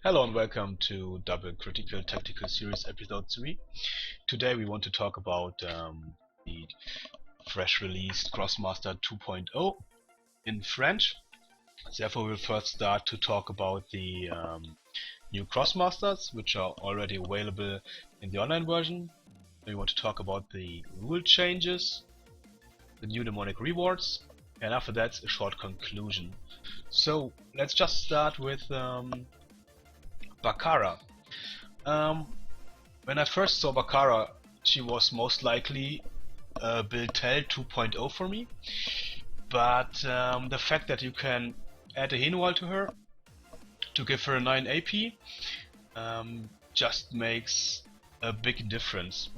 Hello and welcome to Double Critical Tactical Series episode 3. Today we want to talk about the fresh released Krosmaster 2.0 in French. Therefore we'll first start to talk about the new Crossmasters, which are already available in the online version. Then we want to talk about the rule changes, the new demonic rewards, and after that a short conclusion. So let's just start with Baccara. When I first saw Baccara, she was most likely build Tell 2.0 for me, but the fact that you can add a Hinwall to her to give her 9 AP just makes a big difference.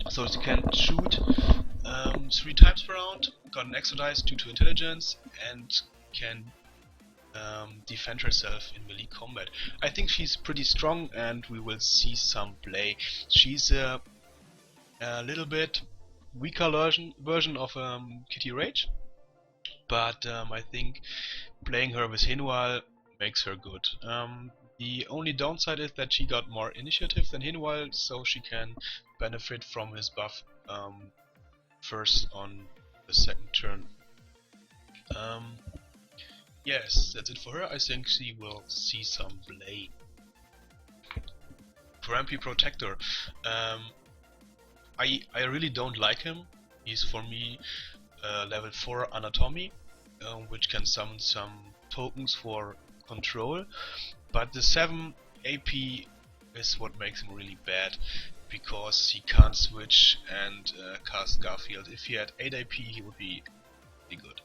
So she can shoot 3 times per round, got an extra dice due to intelligence, and can defend herself in melee combat. I think she's pretty strong and we will see some play. She's a little bit weaker version of Kitty Rage, but I think playing her with Hinwal makes her good. The only downside is that she got more initiative than Hinwal, so she can benefit from his buff first on the second turn. Yes, that's it for her. I think she will see some play. Grumpy Protector. I really don't like him. He's for me level 4 Anatomy, which can summon some tokens for control. But the 7 AP is what makes him really bad, because he can't switch and cast Garfield. If he had 8 AP, he would be good.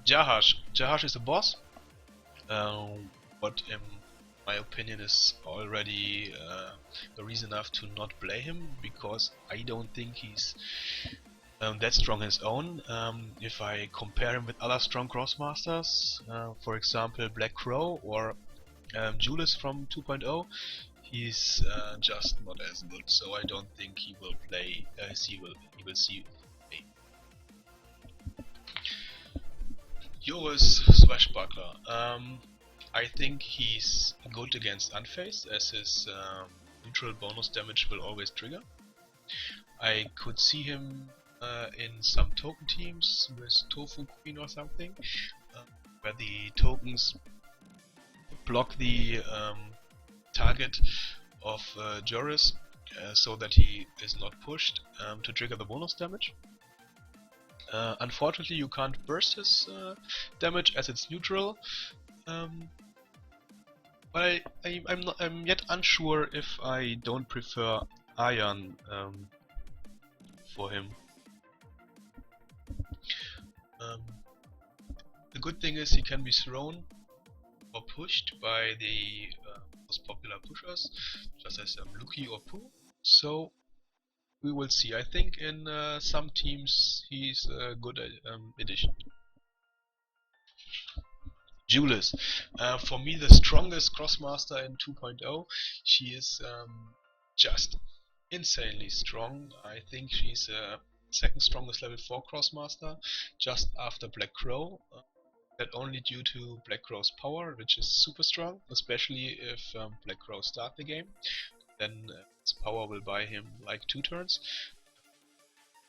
Jahash. Jahash is a boss, but in my opinion is already a reason enough to not play him, because I don't think he's that strong on his own. If I compare him with other strong Crossmasters, for example Black Crow or Julius from 2.0, he's just not as good. So I don't think he will play. He will see. Joris Swashbuckler. I think he's good against Unfazed, as his neutral bonus damage will always trigger. I could see him in some token teams with Tofu Queen or something, where the tokens block the target of Joris, so that he is not pushed to trigger the bonus damage. Unfortunately, you can't burst his damage as it's neutral, but I'm yet unsure if I don't prefer Iron for him. The good thing is he can be thrown or pushed by the most popular pushers, just as Luki or Pooh. So we will see. I think in some teams he's a good addition. Julius, for me the strongest Crossmaster in 2.0. She is just insanely strong. I think she's second strongest level 4 Crossmaster, just after Black Crow. That only due to Black Crow's power, which is super strong, especially if Black Crow start the game. Then his power will buy him like 2 turns.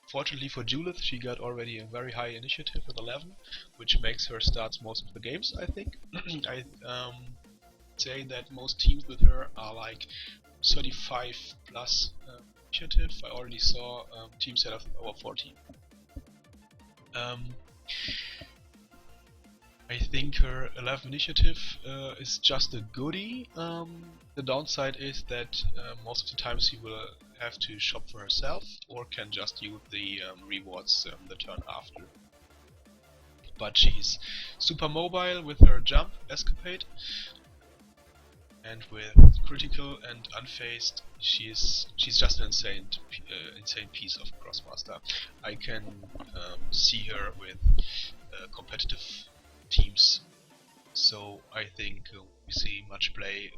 Fortunately for Julith, she got already a very high initiative at 11, which makes her start most of the games, I think. I say that most teams with her are like 35 plus initiative. I already saw teams that have over 40. I think her 11 initiative is just a goodie. The downside is that most of the times she will have to shop for herself, or can just use the rewards the turn after. But she's super mobile with her jump escapade, and with critical and unfazed, she's just an insane piece of Crossmaster. I can see her with competitive teams, so I think we see much play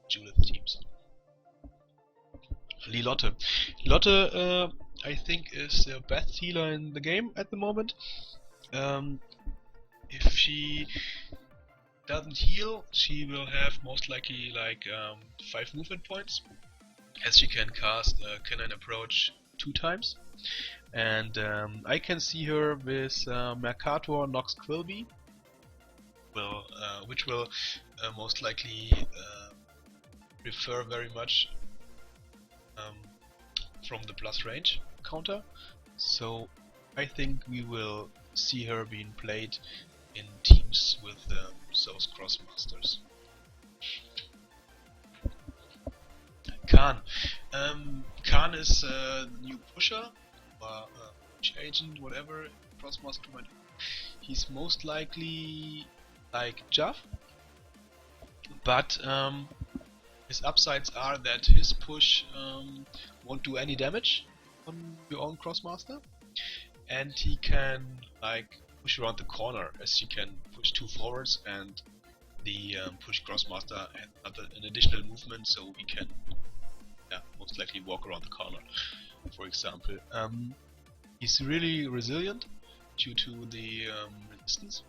Julith teams. Lilotte. Lilotte, I think, is the best healer in the game at the moment. If she doesn't heal, she will have most likely like 5 movement points, as she can cast Canine Approach 2 times. And I can see her with Mercator Nox Quilby, which will most likely refer very much from the plus range counter. So I think we will see her being played in teams with those Krosmasters. Khan. Khan is a new pusher, or push agent, whatever, Krosmaster 2.0. He's most likely like Jaff, but his upsides are that his push won't do any damage on your own Krosmaster, and he can like push around the corner, as he can push 2 forwards, and the push Krosmaster has an additional movement, so he can most likely walk around the corner, for example. He's really resilient due to the resistance.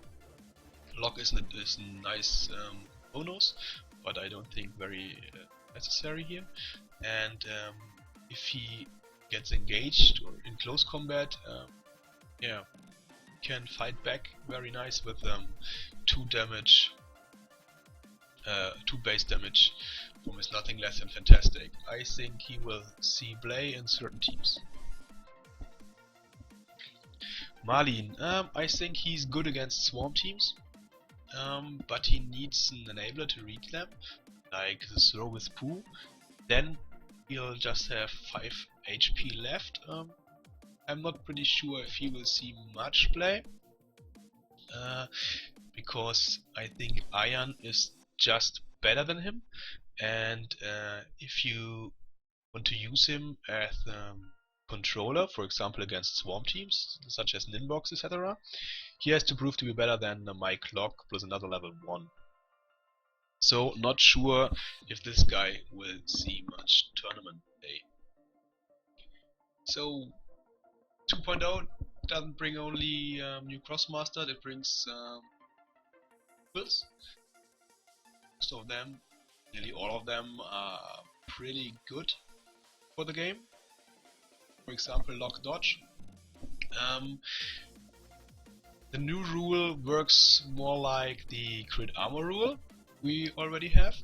Lock is a nice bonus, but I don't think very necessary here. And if he gets engaged or in close combat, can fight back very nice with 2 damage, 2 base damage from his nothing less than fantastic. I think he will see play in certain teams. Marlin, I think he's good against swarm teams, but he needs an enabler to read them, like the throw with Pooh. Then he'll just have 5 HP left. I'm not pretty sure if he will see much play, because I think Iron is just better than him, and if you want to use him as controller, for example against swarm teams such as Ninbox, etc., he has to prove to be better than my clock plus another level 1. So not sure if this guy will see much tournament play. So 2.0 doesn't bring only new Krosmaster, it brings builds. Most of them, nearly all of them, are pretty good for the game. For example, Lock Dodge. The new rule works more like the crit armor rule we already have.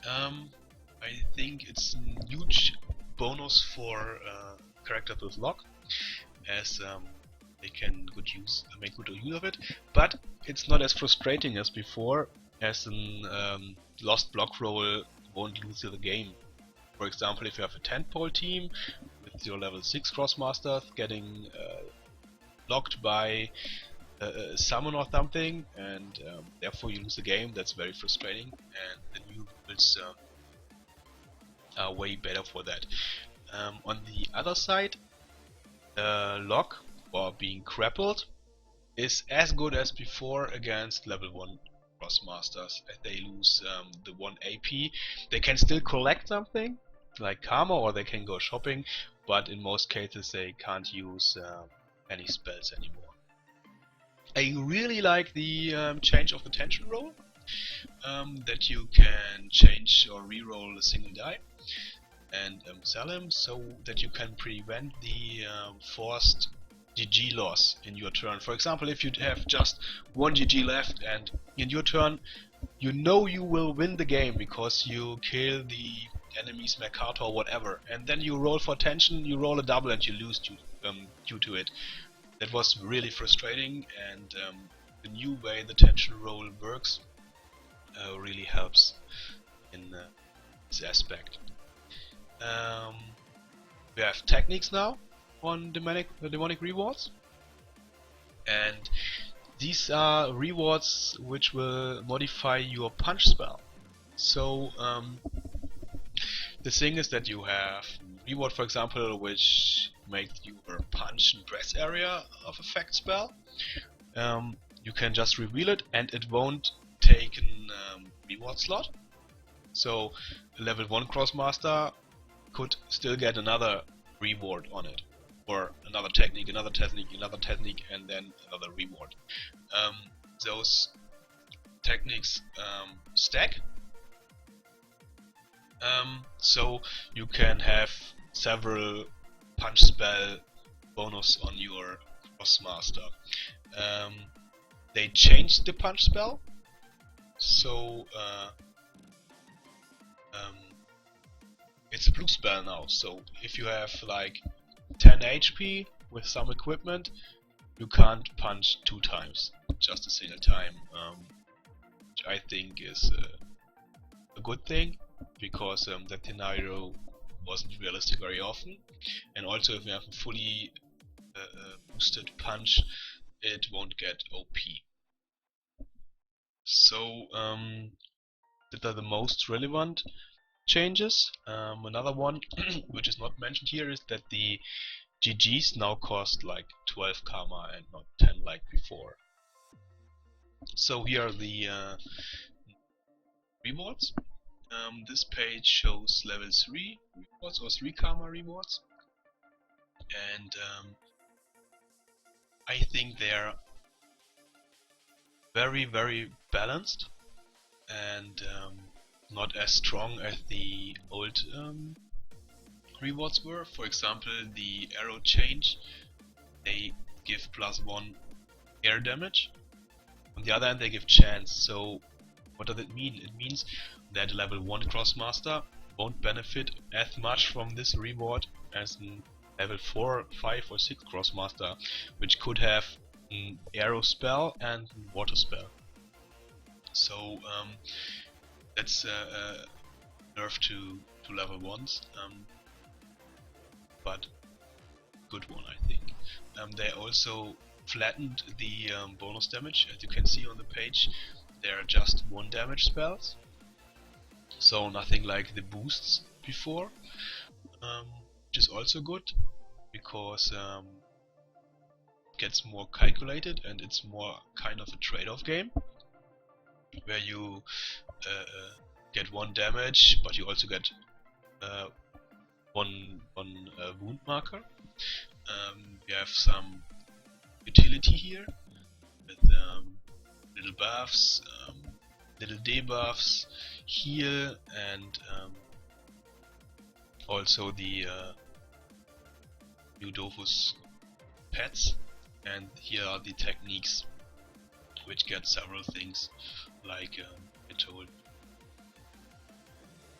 I think it's a huge bonus for characters with Lock, as they can make good use of it, but it's not as frustrating as before, as an lost block roll won't lose you the game. For example, if you have a tentpole team with your level 6 Krosmasters getting blocked by a summon or something, and therefore you lose the game, that's very frustrating, and the new builds are way better for that. On the other side, lock, or being grappled, is as good as before against level 1 Krosmasters. As they lose the 1 AP, they can still collect something like karma, or they can go shopping, but in most cases they can't use any spells anymore. I really like the change of attention roll, that you can change or reroll a single die and sell him, so that you can prevent the forced GG loss in your turn. For example, if you have just 1 GG left and in your turn you know you will win the game because you kill the enemy's Mercator or whatever, and then you roll for tension, you roll a double and you lose due to it. That was really frustrating, and the new way the tension roll works really helps in this aspect. We have techniques now on demonic rewards, and these are rewards which will modify your punch spell. So the thing is that you have reward, for example, which makes your punch and press area of effect spell. You can just reveal it and it won't take a reward slot. So a level 1 Krosmaster could still get another reward on it, or another technique, and then another reward. Those techniques stack. So you can have several punch spell bonus on your Krosmaster. They changed the punch spell, so it's a blue spell now. So if you have like 10 HP with some equipment, you can't punch 2 times, just a single time, which I think is a good thing, because that scenario wasn't realistic very often. And also, if you have a fully boosted punch, it won't get OP. So that are the most relevant changes. Another one which is not mentioned here is that the GGs now cost like 12 karma and not 10 like before. So here are the rewards. This page shows level 3 rewards or 3 karma rewards, and I think they are very balanced and not as strong as the old rewards were. For example, the arrow change, they give +1 air damage. On the other hand, they give chance. So what does it mean? It means that level 1 Krosmaster won't benefit as much from this reward as a level 4, 5 or 6 Krosmaster, which could have an arrow spell and a water spell. So that's a nerf to level 1s, but good one, I think. They also flattened the bonus damage. As you can see on the page, they are just 1 damage spells, so nothing like the boosts before, which is also good, because it gets more calculated and it's more kind of a trade-off game, where you get 1 damage, but you also get one wound marker. We have some utility here with little buffs, little debuffs, heal, and also the Udofus pets. And here are the techniques, which get several things, like I told,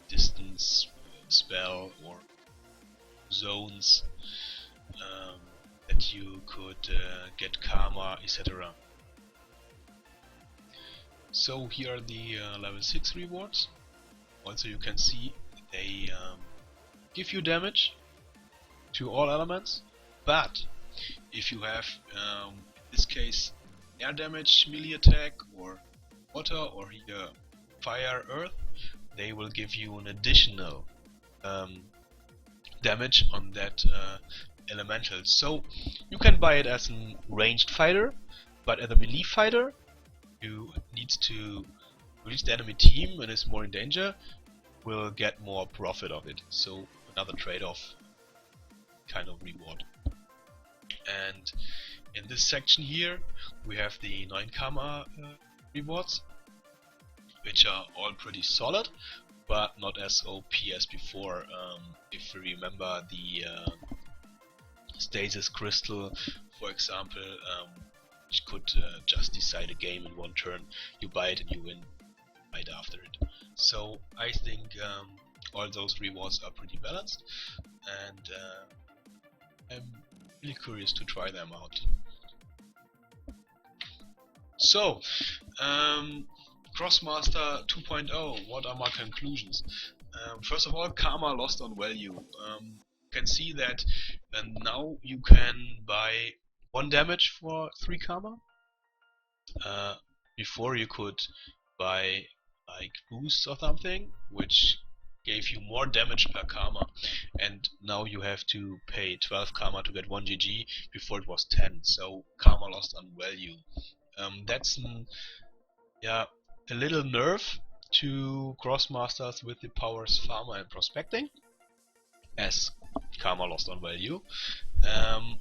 distance spell or zones, that you could get karma, etc. So here are the level 6 rewards. Also, you can see they give you damage to all elements, but if you have, in this case, air damage, melee attack, or water, or here fire, earth, they will give you an additional damage on that elemental. So you can buy it as a ranged fighter, but as a melee fighter, you need to reach the enemy team and is more in danger, will get more profit of it. So another trade-off kind of reward. And in this section here, we have the 9 karma rewards, which are all pretty solid, but not as OP as before. If you remember the stasis crystal, for example, which could just decide a game in 1 turn. You buy it and you win right after it. So I think all those rewards are pretty balanced, and I'm really curious to try them out. So, Krosmaster 2.0, what are my conclusions? First of all, karma lost on value. You can see that now you can buy 1 damage for 3 karma. Before you could buy like boosts or something, which gave you more damage per karma, and now you have to pay 12 karma to get 1 GG. Before it was 10, so karma lost on value. That's a little nerf to Krosmasters with the powers Farmer and Prospecting, as karma lost on value.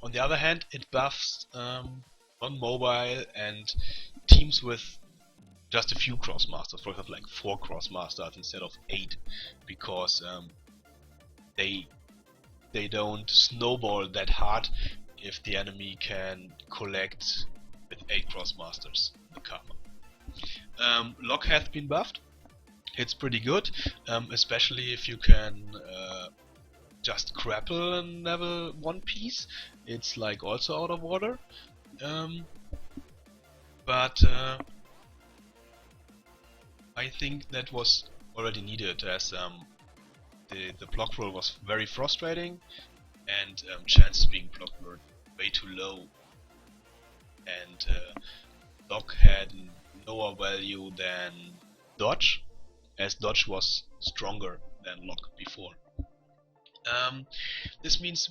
On the other hand, it buffs non-mobile and teams with just a few Krosmasters, for example, like 4 Krosmasters instead of 8, because they don't snowball that hard if the enemy can collect with 8 Krosmasters the karma. Lock has been buffed. It's pretty good, especially if you can just grapple in level 1 piece. It's like also out of order. But I think that was already needed, as the block roll was very frustrating, and chances being blocked were way too low, and lock had lower value than dodge, as dodge was stronger than lock before. This means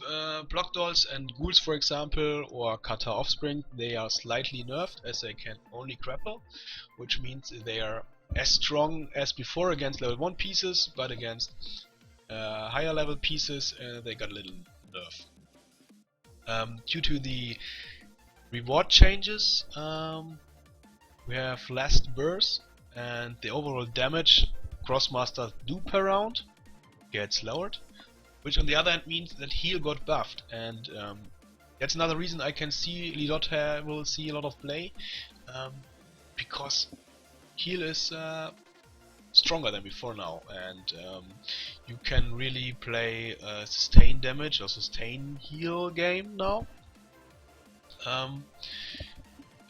block dolls and ghouls, for example, or kata offspring, they are slightly nerfed as they can only grapple, which means they are as strong as before against level 1 pieces, but against higher level pieces they got a little nerf. Due to the reward changes, we have less burst, and the overall damage Krosmasters do per round gets lowered, which on the other hand means that heal got buffed, and that's another reason I can see Lidotte will see a lot of play, because heal is stronger than before now, and you can really play sustain damage or sustain heal game now,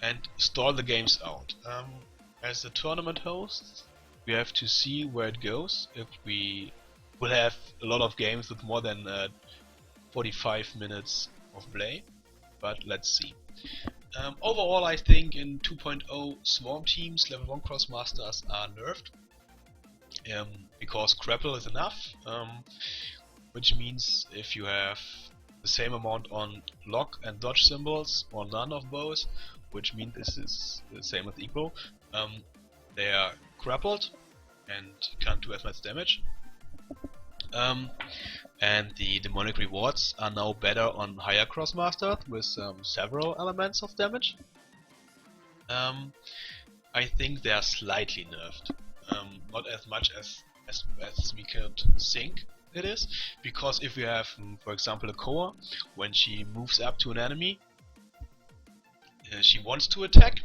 and stall the games out. As the tournament hosts, we have to see where it goes. If we will have a lot of games with more than 45 minutes of play, but let's see. Overall, I think in 2.0 Swarm teams, level 1 Krosmasters are nerfed, because grapple is enough, which means if you have the same amount on lock and dodge symbols, or none of both, which means this is the same as equal, they are grappled and can't do as much damage. And the demonic rewards are now better on higher Krosmasters with several elements of damage. I think they are slightly nerfed, not as much as we could think it is, because if we have, for example, a Koa, when she moves up to an enemy, she wants to attack,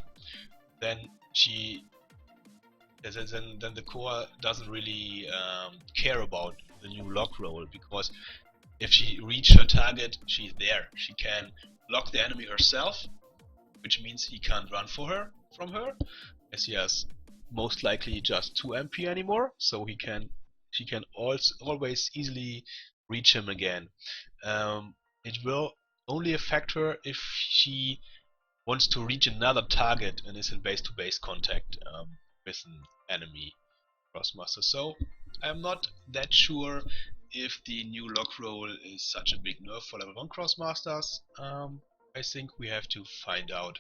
then the Koa doesn't really care about the new lock roll, because if she reaches her target, she's there. She can lock the enemy herself, which means he can't run from her, as he has most likely just 2 MP anymore, so she can always easily reach him again. It will only affect her if she wants to reach another target and is in base-to-base contact with an enemy Krosmaster. So I'm not that sure if the new lock roll is such a big nerf for level 1 Krosmasters. I think we have to find out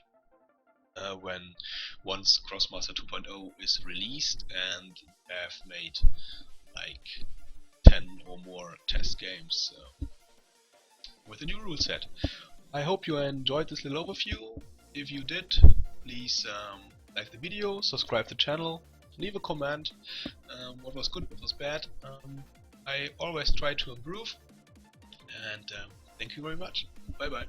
once Krosmaster 2.0 is released and have made like 10 or more test games with the new rule set. I hope you enjoyed this little overview. If you did, please like the video, subscribe to the channel, leave a comment, what was good, what was bad. I always try to improve, and thank you very much. Bye bye.